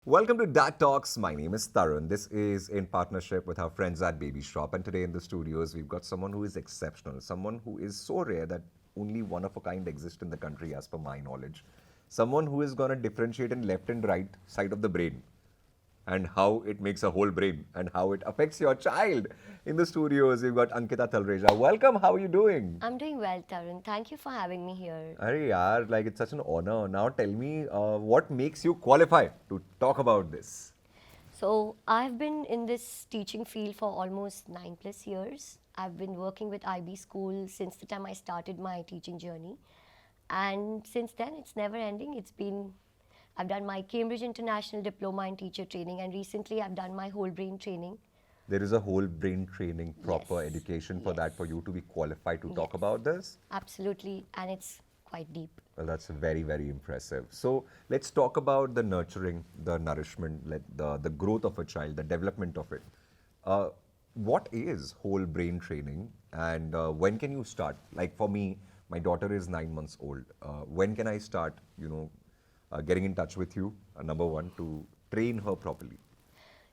Welcome to Dad Talks. My name is Tarun. This is in partnership with our friends at Baby Shop. And today in the studios, we've got someone who is exceptional, someone who is so rare that only one of a kind exists in the country, as per my knowledge. Someone who is going to differentiate in left and right side of the brain and how it makes a whole brain and how it affects your child. In the studios, we've got Ankita Talreja. Welcome. How are you doing? I'm doing well, Tarun. Thank you for having me here. Arey yaar, like it's such an honor. Now tell me, what makes you qualify to talk about this? So, I've been in this teaching field for almost 9+ years. I've been working with IB School since the time I started my teaching journey. And since then, it's never ending. I've done my Cambridge International Diploma in Teacher Training, and recently I've done my whole brain training. There is a whole brain training, proper Yes, education for that yes, for you to be qualified to talk yes, about this. absolutely. And it's quite deep. Well, that's very, very impressive. So let's talk about the nurturing, the nourishment, the growth of a child, the development of it. Uh, what is whole brain training and when can you start? Like for me, my daughter is 9 months old. When can I start, getting in touch with you, number one, to train her properly?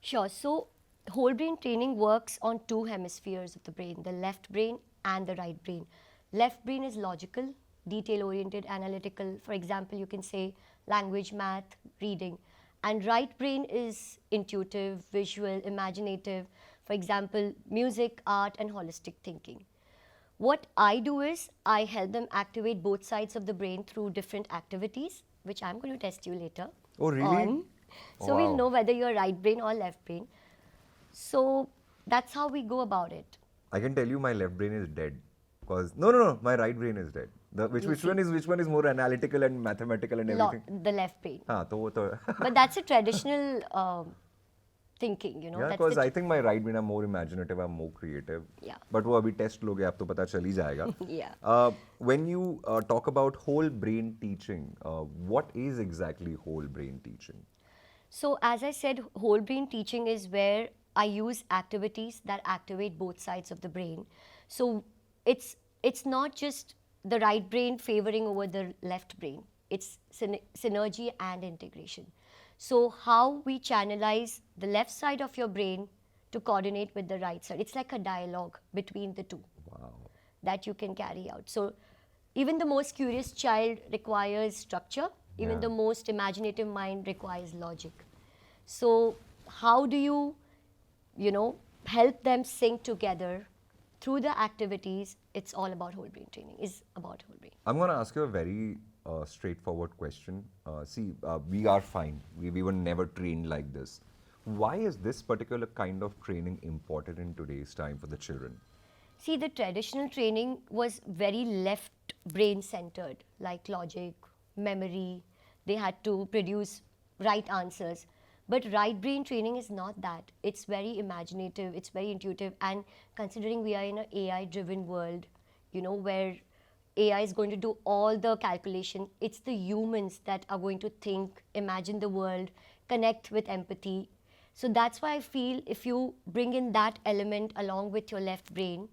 Sure. So, whole brain training works on two hemispheres of the brain, the left brain and the right brain. Left brain is logical, detail oriented, analytical. For example, you can say language, math, reading. And right brain is intuitive, visual, imaginative. For example, music, art, and holistic thinking. What I do is I help them activate both sides of the brain through different activities, which I'm going to test you later Oh, really? on. Oh, So we'll wow. know whether you're right brain or left brain. So that's how we go about it. I can tell you my left brain is dead. Cause no, my right brain is dead. The You which see, one is more analytical and mathematical and everything? the left brain. हाँ तो वो तो But that's a traditional thinking, yeah, That's cause the I think my right brain I'm more imaginative, I'm more creative. Yeah. But वो अभी test लोगे आप तो पता चल ही जाएगा. Yeah. When you talk about whole brain teaching, what is exactly whole brain teaching? So as I said, whole brain teaching is where I use activities that activate both sides of the brain. So it's not just the right brain favoring over the left brain. It's synergy and integration. So how we channelize the left side of your brain to coordinate with the right side. It's like a dialogue between the two Wow. that you can carry out. So even the most curious child requires structure, even Yeah. the most imaginative mind requires logic. So how do help them sync together through the activities? It's all about whole brain training, is about whole brain. I'm going to ask you a very straightforward question. We are fine. We were never trained like this. Why is this particular kind of training important in today's time for the children? See, the traditional training was very left brain centered, like logic, memory. They had to produce right answers. But right brain training is not that. It's very imaginative, it's very intuitive. And considering we are in an AI driven world, where AI is going to do all the calculation, it's the humans that are going to think, imagine the world, connect with empathy. So that's why I feel if you bring in that element along with your left brain,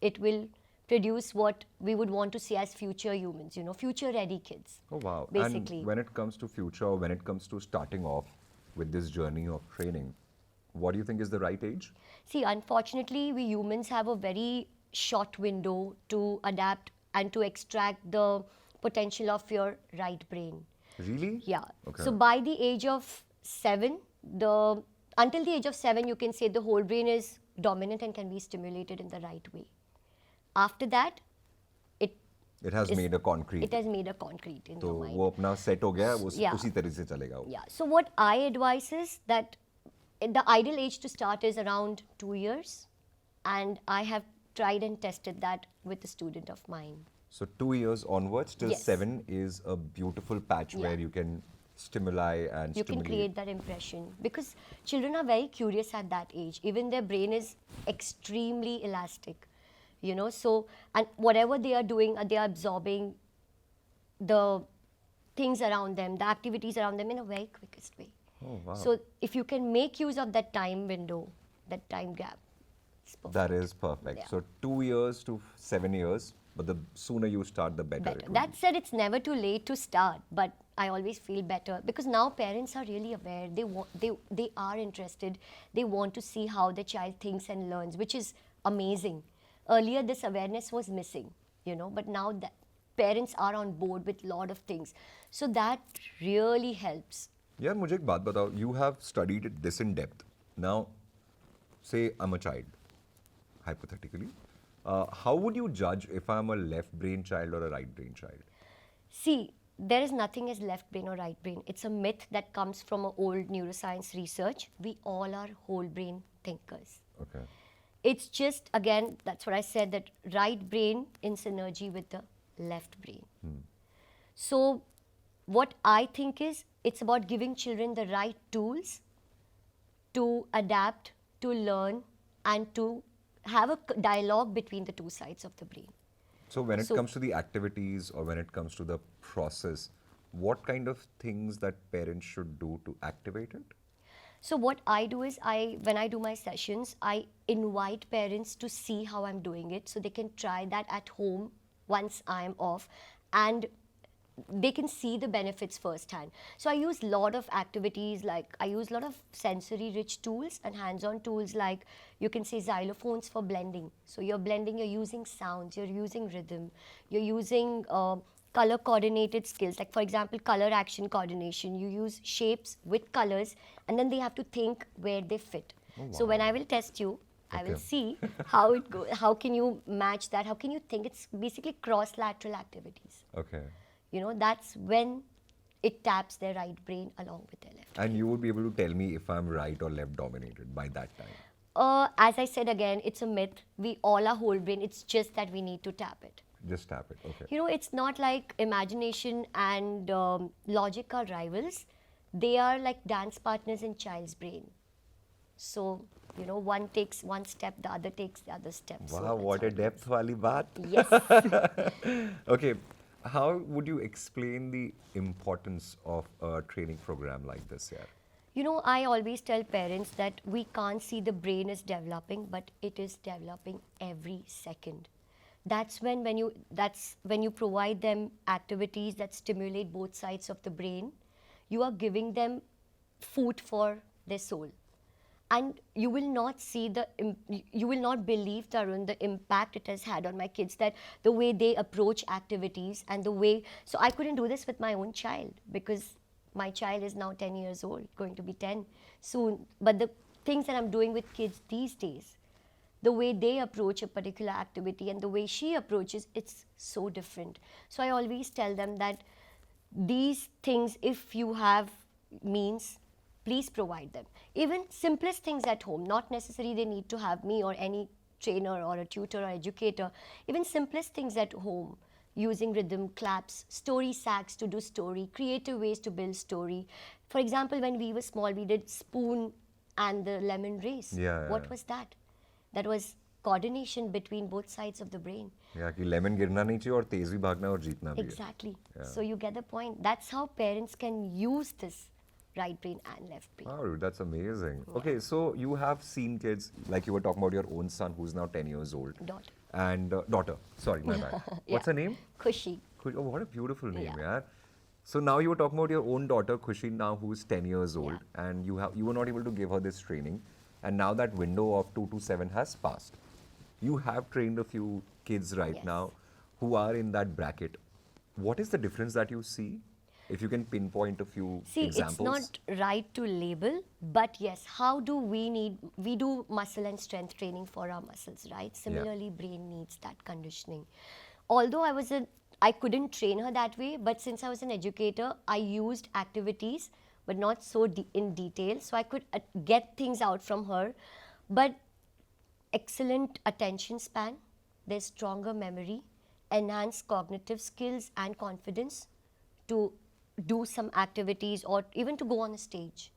it will produce what we would want to see as future humans, future ready kids. Oh, wow. Basically. And when it comes to future, or when it comes to starting off with this journey of training, what do you think is the right age? See, unfortunately, we humans have a very short window to adapt and to extract the potential of your right brain. Really? Yeah. Okay. So by the age of 7, until the age of 7, you can say the whole brain is dominant and can be stimulated in the right way. After that, it It has made a concrete. it has made a concrete in तो the mind. वो अपना set हो गया वो Yeah. उसी तरह से चलेगा वो. Yeah. So what I advise is that the ideal age to start is around 2 years, and I have tried and tested that with a student of mine. So 2 years onwards till Yes. 7 is a beautiful patch Yeah. where you can stimuli and You can stimulate. create that impression because children are very curious at that age. Even their brain is extremely elastic, So, and whatever they are doing, they are absorbing the things around them, the activities around them in a very quickest way. Oh, wow. So, if you can make use of that time window, that time gap, it's perfect. That is perfect. Yeah. So 2 years to 7 years, but the sooner you start, the better. Better. It will That be. said, it's never too late to start, but I always feel better because now parents are really aware. They are interested. They want to see how the child thinks and learns, which is amazing. Earlier, this awareness was missing, but now that parents are on board with a lot of things. So that really helps. यार मुझे एक बात बताओ, you have studied it this in depth. Now, say I'm a child, hypothetically. How would you judge if I'm a left brain child or a right brain child? See, there is nothing as left brain or right brain. It's a myth that comes from old neuroscience research. We all are whole brain thinkers. Okay. It's just, again, that's what I said, that right brain in synergy with the left brain. So what I think is, it's about giving children the right tools to adapt, to learn, and to have a dialogue between the two sides of the brain. So when it comes to the activities or when it comes to the process, what kind of things that parents should do to activate it? So what I do is, when I do my sessions, I invite parents to see how I'm doing it so they can try that at home once I'm off, and they can see the benefits firsthand. So I use a lot of activities, like I use a lot of sensory rich tools and hands-on tools, like you can say xylophones for blending. So you're blending, you're using sounds, you're using rhythm, you're using color coordinated skills, like for example color action coordination. You use shapes with colors and then they have to think where they fit. So when I will test you, I will see how it goes, how can you match that, how can you think. It's basically cross-lateral activities. Okay. That's when it taps their right brain along with their left. And you would be able to tell me if I'm right or left dominated by that time? As I said again, it's a myth. We all are whole brain. It's just that we need to tap it. Just tap it, okay. It's not like imagination and logic are rivals. They are like dance partners in child's brain. So, one takes one step, the other takes the other step. Wow, so what a depth wali baat. Yes. Okay, how would you explain the importance of a training program like this here? I always tell parents that we can't see the brain is developing, but it is developing every second. That's when you provide them activities that stimulate both sides of the brain, you are giving them food for their soul. And you will not see you will not believe, Tarun, the impact it has had on my kids, that the way they approach activities and the way, so I couldn't do this with my own child because my child is now 10 years old, going to be 10 soon. But the things that I'm doing with kids these days, the way they approach a particular activity and the way she approaches, it's so different. So I always tell them that these things, if you have means, please provide them. Even simplest things at home, not necessarily they need to have me or any trainer or a tutor or educator. Even simplest things at home, using rhythm, claps, story sacks to do story, creative ways to build story. For example, when we were small, we did spoon and the lemon race. What was that? That was coordination between both sides of the brain. Yeah, कि lemon गिरना नहीं चाहिए और तेज भी भागना और जीतना भी है. Exactly. So you get the point. That's how parents can use this right brain and left brain. Wow, that's amazing. Okay, so you have seen kids, like you were talking about your own son who's now 10 years old. Daughter. And daughter, sorry, my bad. What's her name? Khushi. Oh, what a beautiful name, yeah. So now you were talking about your own daughter, Khushi, now who's 10 years old, and you were not able to give her this training, and now that window of 2 to 7 has passed. You have trained a few kids right now who are in that bracket. What is the difference that you see? If you can pinpoint a few examples. It's not right to label, but yes, we do muscle and strength training for our muscles, right? Similarly, brain needs that conditioning. Although I couldn't train her that way, but since I was an educator, I used activities, but not so in detail, so I could get things out from her. But excellent attention span, there's stronger memory, enhanced cognitive skills and confidence to do some activities or even to go on a stage.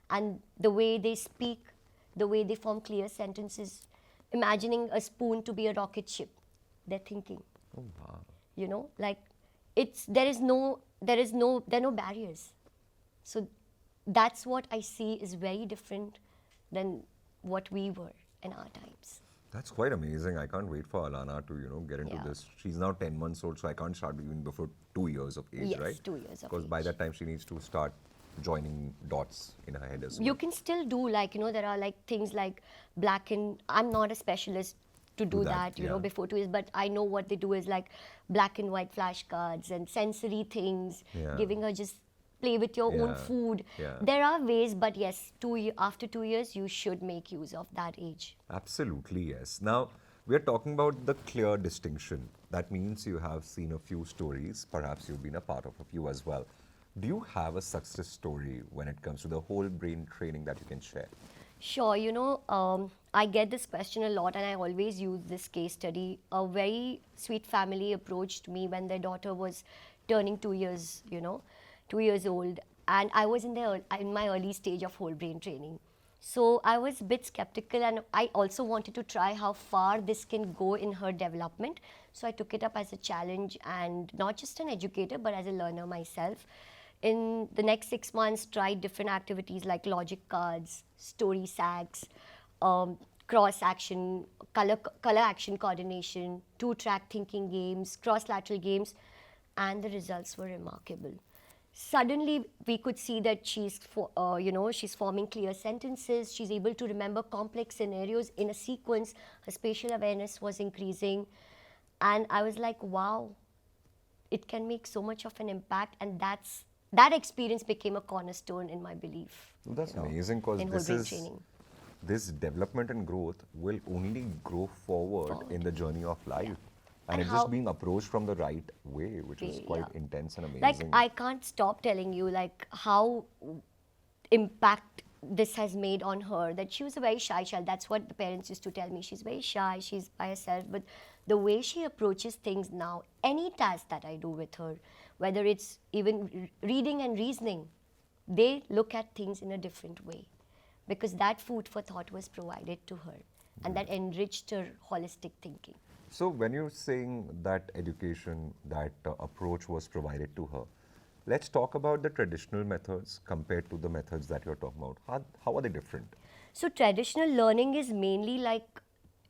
And the way they speak, the way they form clear sentences, imagining a spoon to be a rocket ship, they're thinking. Oh, wow. Like there are no barriers. So that's what I see is very different than what we were in our times. That's quite amazing. I can't wait for Alana to, get into Yeah. this. She's now 10 months old, so I can't start even before 2 years of age, right? Yes, 2 years of Because by age. that time she needs to start joining dots in her head as You well. can still do, like, there are like things like black and I'm not a specialist to Do do that, that, yeah. before 2 years, but I know what they do is like black and white flashcards and sensory things, Yeah. giving her just play with your own Yeah, food. yeah. There are ways, but yes, after 2 years, you should make use of that age. Absolutely, yes. Now, we're talking about the clear distinction. That means you have seen a few stories, perhaps you've been a part of a few as well. Do you have a success story when it comes to the whole brain training that you can share? Sure, I get this question a lot, and I always use this case study. A very sweet family approached me when their daughter was turning 2 years, 2 years old, and I was in my early stage of whole brain training. So I was a bit skeptical, and I also wanted to try how far this can go in her development. So I took it up as a challenge, and not just an educator, but as a learner myself. In the next 6 months, tried different activities like logic cards, story sacks, cross action, color action coordination, two-track thinking games, cross-lateral games, and the results were remarkable. Suddenly, we could see that she's forming clear sentences. She's able to remember complex scenarios in a sequence. Her spatial awareness was increasing, and I was like, wow, it can make so much of an impact, and that experience became a cornerstone in my belief. Well, that's amazing because in whole brain training. this development and growth will only grow forward in the journey of life. And, And it's how- just being approached from the right way, which is quite Yeah. intense and amazing. Like, I can't stop telling you like how impact this has made on her, that she was a very shy child. That's what the parents used to tell me. She's very shy, she's by herself, but the way she approaches things now, any task that I do with her, whether it's even reading and reasoning, they look at things in a different way, because that food for thought was provided to her, and that enriched her holistic thinking. So when you're saying that education, that approach was provided to her, let's talk about the traditional methods compared to the methods that you're talking about. How are they different? So traditional learning is mainly like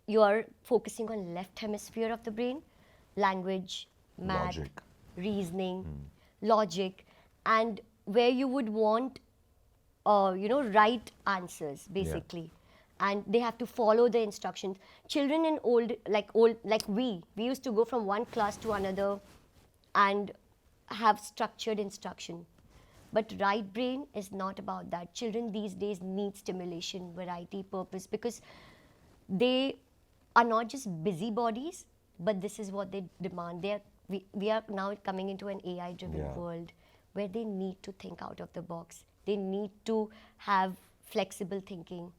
you're focusing on left hemisphere of the brain, language, math, Logic. reasoning, logic, and where you would want, right answers basically, and they have to follow the instructions. Children in like we used to go from one class to another and have structured instruction. But right brain is not about that. Children these days need stimulation, variety, purpose, because they are not just busybodies, but this is what they demand. We are now coming into an AI driven Yeah. world where they need to think out of the box. They need to have flexible thinking,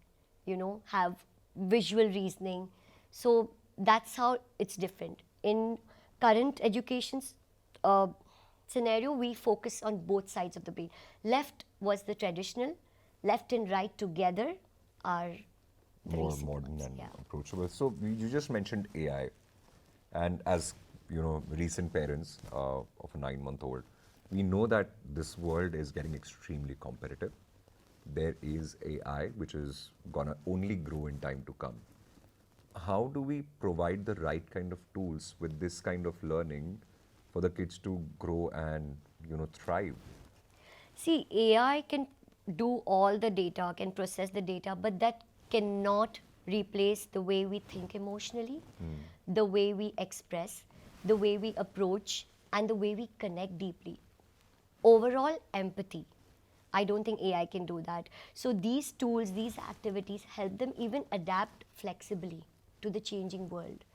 have visual reasoning. So that's how it's different. In current education's scenario, we focus on both sides of the brain. Left was the traditional, left and right together are the More recent modern ones. and Yeah. approachable. So you just mentioned AI, and as recent parents of a 9-month-old, we know that this world is getting extremely competitive. There is AI, which is gonna only grow in time to come. How do we provide the right kind of tools with this kind of learning for the kids to grow and thrive? See, AI can do all the data, can process the data, but that cannot replace the way we think emotionally, the way we express, the way we approach, and the way we connect deeply. Overall empathy. I don't think AI can do that. So these tools, these activities help them even adapt flexibly to the changing world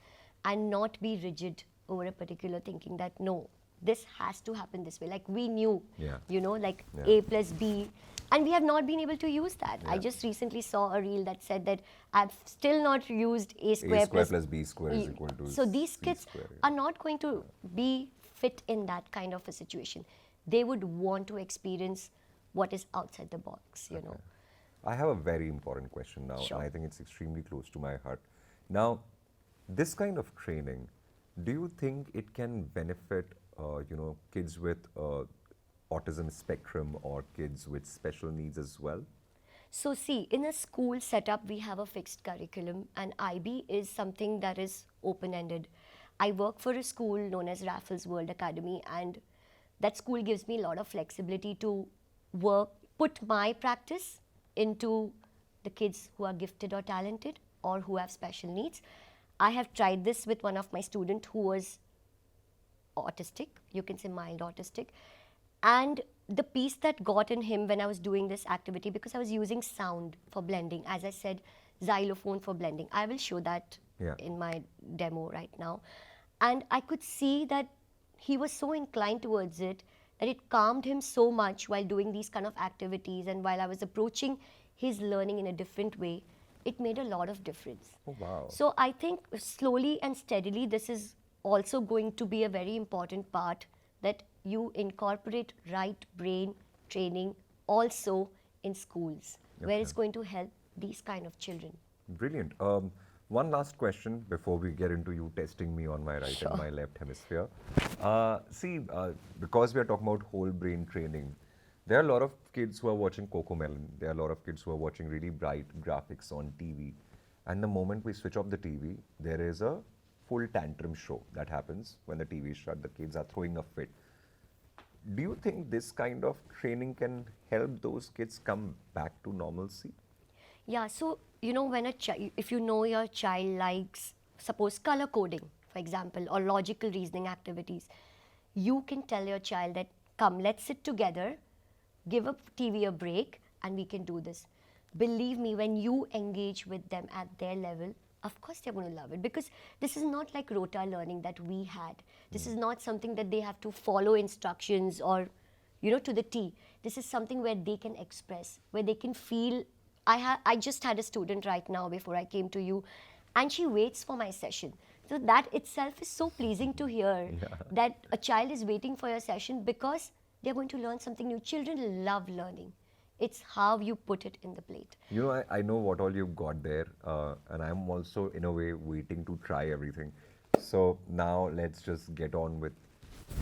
and not be rigid over a particular thinking that no, this has to happen this way. Like we knew, Yeah. like Yeah. A plus B, and we have not been able to use that. I Yeah. just recently saw a reel that said that I've still not used A A square square plus B square is E- equal to So these C kids square. are not going to be fit in that kind of a situation. They would want to experience what is outside the box, I have a very important question now, Sure. and I think it's extremely close to my heart. Now, this kind of training, do you think it can benefit, kids with autism spectrum or kids with special needs as well? So see, in a school setup, we have a fixed curriculum, and IB is something that is open-ended. I work for a school known as Raffles World Academy, and that school gives me a lot of flexibility to put my practice into the kids who are gifted or talented or who have special needs. I have tried this with one of my students who was autistic, you can say mild autistic. And the piece that got in him when I was doing this activity, because I was using sound for blending, as I said, xylophone for blending. I will show that in my demo right now. And I could see that he was so inclined towards it that it calmed him so much while doing these kind of activities, and while I was approaching his learning in a different way, it made a lot of difference. Oh, wow. So I think slowly and steadily, this is also going to be a very important part, that you incorporate right brain training also in schools, where it's going to help these kind of children. Brilliant. One last question before we get into you testing me on my right and my left hemisphere. Because we are talking about whole brain training, there are a lot of kids who are watching Cocomelon. There are a lot of kids who are watching really bright graphics on TV. And the moment we switch off the TV, there is a full tantrum show that happens when the TV is shut. The kids are throwing a fit. Do you think this kind of training can help those kids come back to normalcy? Yeah, so you know, when if you know your child likes, suppose color coding, for example, or logical reasoning activities, you can tell your child that, come, let's sit together, give a TV a break, and we can do this. Believe me, when you engage with them at their level, of course they're going to love it, because this is not like rota learning that we had. This is not something that they have to follow instructions or, you know, to the T. This is something where they can express, where they can feel. I just had a student right now before I came to you, and she waits for my session. So that itself is so pleasing to hear, that a child is waiting for your session because they're going to learn something new. Children love learning. It's how you put it in the plate. You know, I know what all you've got there, and I'm also, in a way, waiting to try everything. So now let's just get on with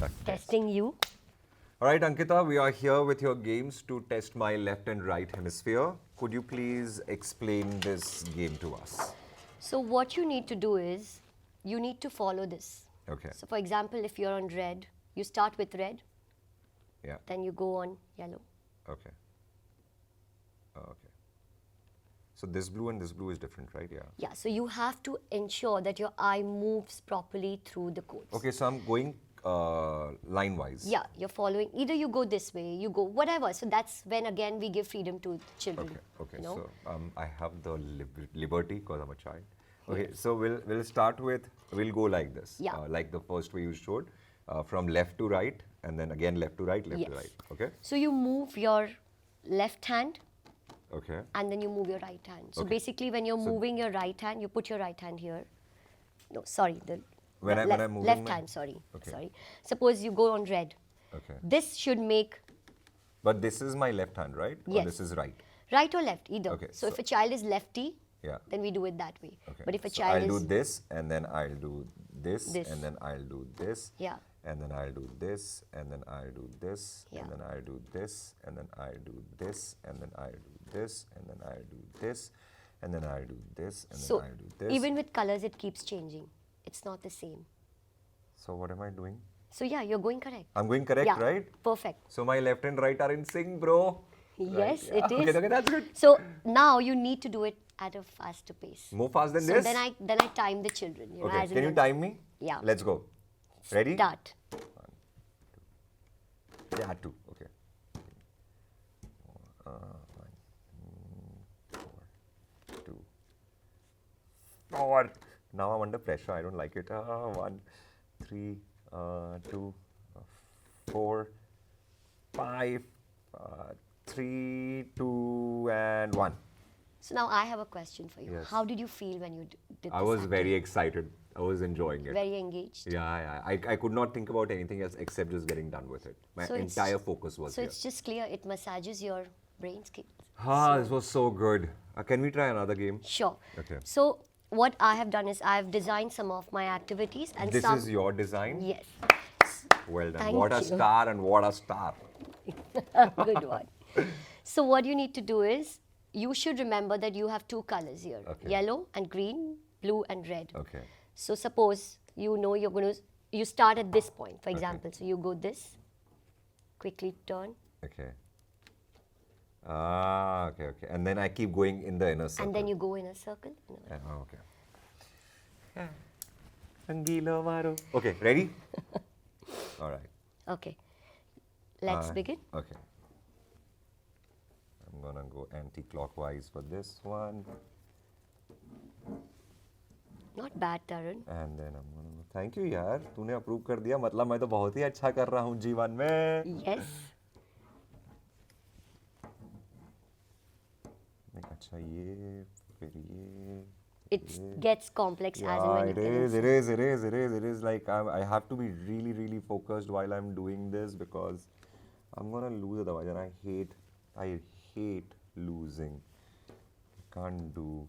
the test. Testing you. All right, Ankita, we are here with your games to test my left and right hemisphere. Could you please explain this game to us? So what you need to do is, you need to follow this. Okay. So for example, if you're on red, you start with red. Yeah. Then you go on yellow. Okay. Okay. So this blue and this blue is different, right? Yeah. Yeah, so you have to ensure that your eye moves properly through the codes. Okay, so I'm going line-wise. Yeah, you're following. Either you go this way, you go whatever. So that's when, again, we give freedom to children. Okay, okay. You know? So I have the liberty because I'm a child. Okay, so we'll start with, we'll go like this. Yeah. Like the first way you showed, from left to right, and then again left to right, left to right. Okay? So you move your left hand, Okay. and then you move your right hand. So Okay. basically, when you're moving your right hand, you put your right hand here. No, sorry, When I'm moving left my- hand, sorry. Okay. Sorry. Suppose you go on red. Okay. This should make But this is my left hand, right? Or Yes. this is right? right or left, either. Okay, So if so- a child is lefty, Yeah. then we do it that way. Okay. But if a So child I'll is do this, and then I'll do this, This. and then I'll do this. Yeah. And then I'll do this, and then I'll do this, Yeah. and then I'll do this, and then I'll do this, and then I'll do this, and then I'll do this, and then I'll do this, and so then I'll do this. even with colors, it keeps changing. It's not the same. So what am I doing? So yeah, you're going correct. I'm going correct, Yeah, right? perfect. So my left and right are in sync, bro. Yes, Right, yeah. it is. Okay, that's good. So now you need to do it at a faster pace. More fast than So this? then I time the children. You know, Okay, as in can you when- time me? Yeah. Let's go. Ready? Start. Yeah, two. Okay. 1, 4, 2, 4. Now I'm under pressure. I don't like it. 1, 3, 2, 4, 5, 3, 2, and 1. So now I have a question for you. Yes. How did you feel when you did I this was very activity? excited. I was enjoying it. Very engaged. Yeah. I could not think about anything else except just getting done with it. My So it's- entire focus was So here. it's just clear it massages your brain skills. This was so good. Can we try another game? Sure. Okay. So what I have done is I've designed some of my activities, and This some. is your design? Yes. Well done. Thank What a you. star and what a star. Good one. So what you need to do is you should remember that you have two colors here, Okay. yellow and green, blue and red. Okay. So suppose you know you're going to, you start at this point, for example. So you go this, quickly turn, Okay. Ah, okay, okay. And then I keep going in the inner circle. and then you go in a circle. No. Oh, okay. Angilo Maro. Okay, ready? All right. Okay, let's begin. Okay. I'm gonna go anti-clockwise for this one. Not bad, Tarun. And then I'm gonna go. Thank you, यार. तूने approve कर दिया. मतलब मैं तो बहुत ही अच्छा कर रहा हूँ जीवन में. Yes. अच्छा ये फिर ये. It gets complex as and when it you is, can it is, it is, it is, it is like I have to be really, really focused while I'm doing this because I'm gonna lose otherwise, and I hate losing. I can't do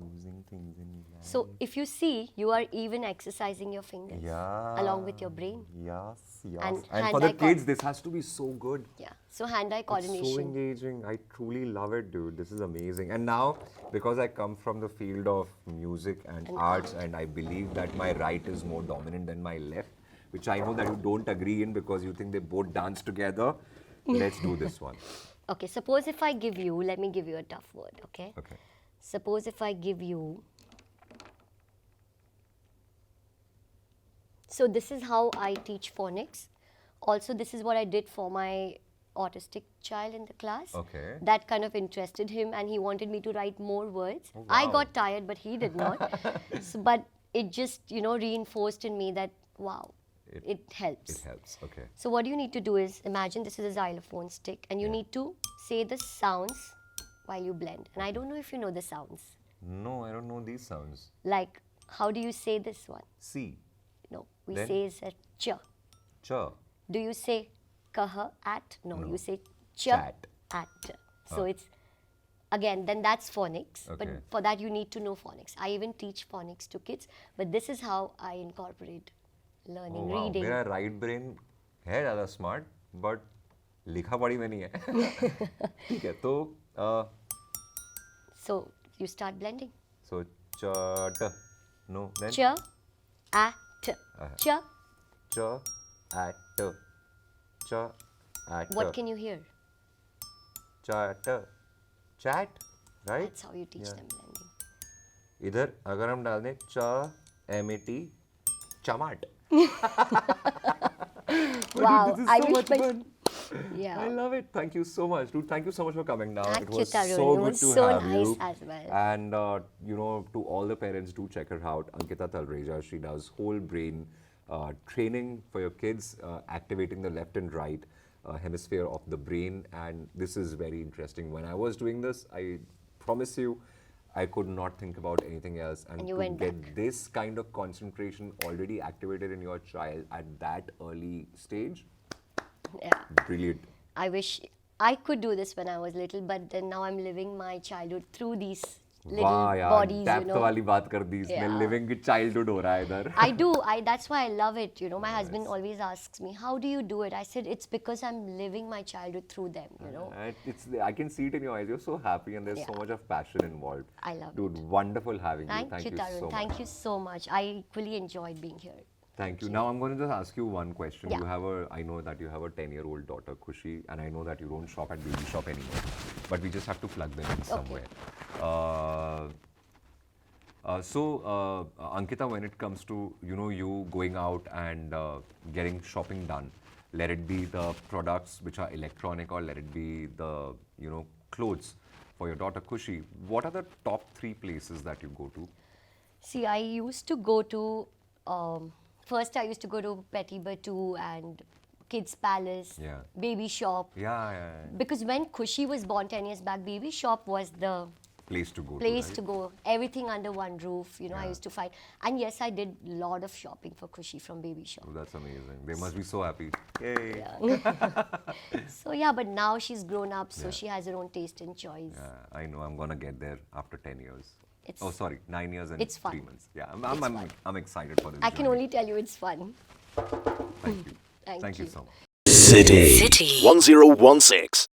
losing things in life. So if you see, you are even exercising your fingers Yeah. along with your brain. Yes, yes. And And for the kids, this has to be so good. Yeah. So hand-eye It's so coordination. engaging. I truly love it, dude. This is amazing. And now, because I come from the field of music and arts, and I believe that my right is more dominant than my left, which I know that you don't agree in because you think they both dance together. Let's do this one. Okay, suppose if I give you, let me give you a tough word, okay? Okay. Suppose if I give you, so this is how I teach phonics. Also, this is what I did for my autistic child in the class. Okay. That kind of interested him and he wanted me to write more words. Oh, I wow. got tired, but he did not. But it just, reinforced in me that, wow, it helps. It helps. Okay. So what you need to do is, imagine this is a xylophone stick and you need to say the sounds while you blend. And I don't know if you know the sounds. No, I don't know these sounds. Like, how do you say this one? C. No, we Then? say is a ch. Ch. Do you say kah at? No, No. you say ch Chat. at. So it's, again, then that's phonics. But Okay. for that, you need to know phonics. I even teach phonics to kids. But this is how I incorporate learning, Oh, wow. reading. मेरा right brain है ज़्यादा smart, but लिखा पढ़ी में नहीं है. ठीक है, तो So you start blending. so ch. No, then Ch at. Ch. ch at ch at What can you hear? chat chat, right? That's how you teach them blending. इधर अगर हम डाल दें ch met chamat. Wow, This is I so wish much my- fun. Yeah. I love it. Thank you so much, dude. Thank you so much for coming down. Thank It you, was Tarun. so It good was to so have nice you. as well. And to all the parents, do check her out. Ankita Talreja. She does whole brain training for your kids, activating the left and right hemisphere of the brain. And this is very interesting. When I was doing this, I promise you, I could not think about anything else. And you to went get this kind of concentration already activated in your child at that early stage, Yeah. brilliant. I wish I could do this when I was little, but then now I'm living my childhood through these little वाह यार, bodies, depth वाली बात कर दी इसने. Yeah. Living childhood हो रहा है इधर. I do. That's why I love it. My husband always asks me, "How do you do it?" I said, "It's because I'm living my childhood through them." And I can see it in your eyes. You're so happy, and there's so Yeah. much of passion involved. I love Dude, wonderful having you. Thank you, Tarun. so Thank much. you so much. I equally enjoyed being here. Thank you. Now I'm going to just ask you one question. Yeah. I know that you have a 10-year-old daughter, Khushi, and I know that you don't shop at baby shop anymore. But we just have to plug them in somewhere. Ankita, when it comes to you going out and getting shopping done, let it be the products which are electronic or let it be the clothes for your daughter Khushi, what are the top 3 places that you go to? See, I used to go to, first I used to go to Petit Batu and Kids Palace, Yeah. Baby Shop. Yeah. Because when Khushi was born 10 years back, Baby Shop was the Place to go place to, to right? go. Everything under one roof, I used to find. And yes, I did a lot of shopping for Khushi from Baby Shop. Oh, that's amazing. They must be so happy. Yay. So yeah, but now she's grown up, so she has her own taste and choice. Yeah, I know. I'm going to get there after 10 years. It's- Oh, sorry, 9 years and it's 3 fun. months. Yeah, It's fun. I'm excited for this I can journey. only tell you it's fun. Thank you. Thank Thank you you. so much. City 1016.